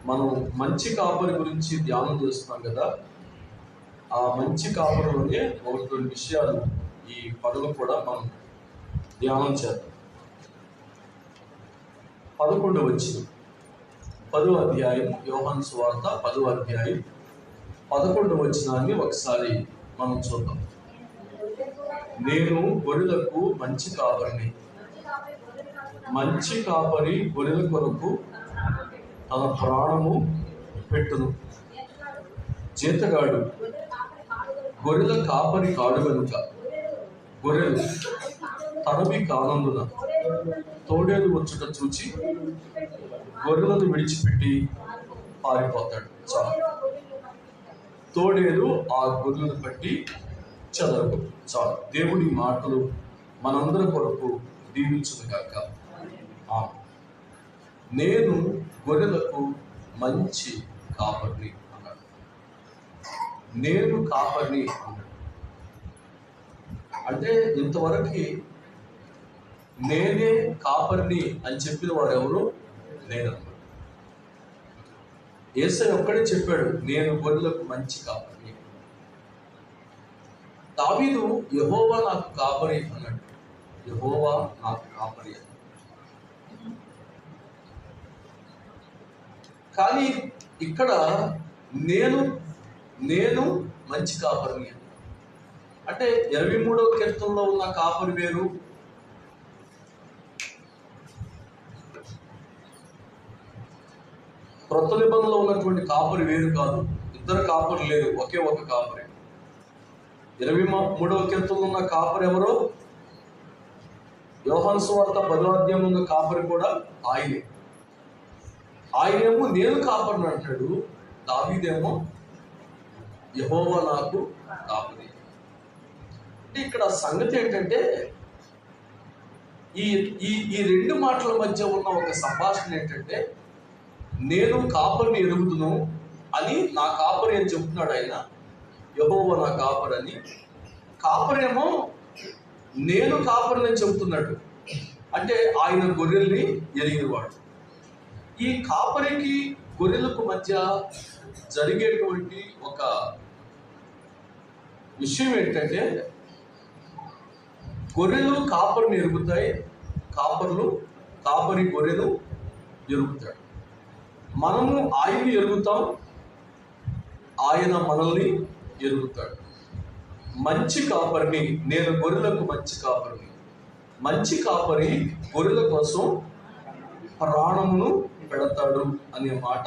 మనం మంచి కాపరి గురించి ధ్యానం చేస్తున్నాం కదా. ఆ మంచి కాపరిలోనే ఒకటి రెండు విషయాలు ఈ పదవి కూడా మనం ధ్యానం చేద్దాం. 11 వచనం, 10వ అధ్యాయం, యోహాను సువార్త 10వ అధ్యాయం 11వ వచనాన్ని ఒకసారి మనం చూద్దాం. నేను గొర్రెలకు మంచి కాపరిని, మంచి కాపరి గొర్రెల కొరకు తన ప్రాణము పెట్టును. జీతగాడు గొర్రెల కాపరి కాడు గనుక గొర్రెలు తనవి కానందున తోడేలు వచ్చుట చూచి గొర్రెలను విడిచిపెట్టి పారిపోతాడు. చాలు. తోడేలు ఆ గొర్రెలను బట్టి చెదరదు. చాలు. దేవుడి మాటలు మనందరి కొరకు దీవించును గాక. నేను గొర్రెలకు మంచి కాపరిని అన్నాడు. నేను కాపరిని అన్నాడు. అంటే ఇంతవరకు నేనే కాపరిని అని చెప్పిన వారు ఎవరు? నేనన్నాడు. యేసయ్య ఒక్కడే చెప్పాడు, నేను గొర్రెలకు మంచి కాపరిని. దావీదు యెహోవా నాకు కాపరి అన్నాడు. యెహోవా నాకు కాపరి అన్నాడు. కానీ ఇక్కడ నేను మంచి కాపరిని అంటే 23వ కీర్తనలో ఉన్న కాపరి వేరు, క్రొత్త నిబంధనలో ఉన్నటువంటి కాపరి వేరు కాదు. ఇద్దరు కాపరి లేరు, ఒకే ఒక కాపరి. 23వ కీర్తనలో ఉన్న కాపరి ఎవరో? యోహాను సువార్త 10వ అధ్యాయంలో ఉన్న కాపరి కూడా ఆయనే. ఆయనేమో నేను కాపరిని అంటాడు. దావీదేమో యెహోవా నాకు కాపరి. అంటే ఇక్కడ సంగతి ఏంటంటే ఈ రెండు మాటల మధ్య ఉన్న ఒక సంభాషణ ఏంటంటే, నేను కాపరిని ఎరుగుదును అని నా కాపరి అని చెప్తున్నాడు ఆయన. యెహోవా నా కాపరి అని. కాపరేమో నేను కాపరిని అని చెబుతున్నాడు. అంటే ఆయన గొర్రెల్ని ఎరిగినవాడు. ఈ కాపరికి గొర్రెలకు మధ్య జరిగేటువంటి ఒక విషయం ఏంటంటే, గొర్రెలు కాపరిని ఎరుగుతాయి, కాపరి గొర్రెలు ఎరుగుతాడు. మనము ఆయన్ని ఎరుగుతాం, ఆయన మనల్ని ఎరుగుతాడు. మంచి కాపరిని, నేను గొర్రెలకు మంచి కాపరిని. మంచి కాపరి గొర్రెల కోసం ప్రాణమును పెడతాడు అనే మాట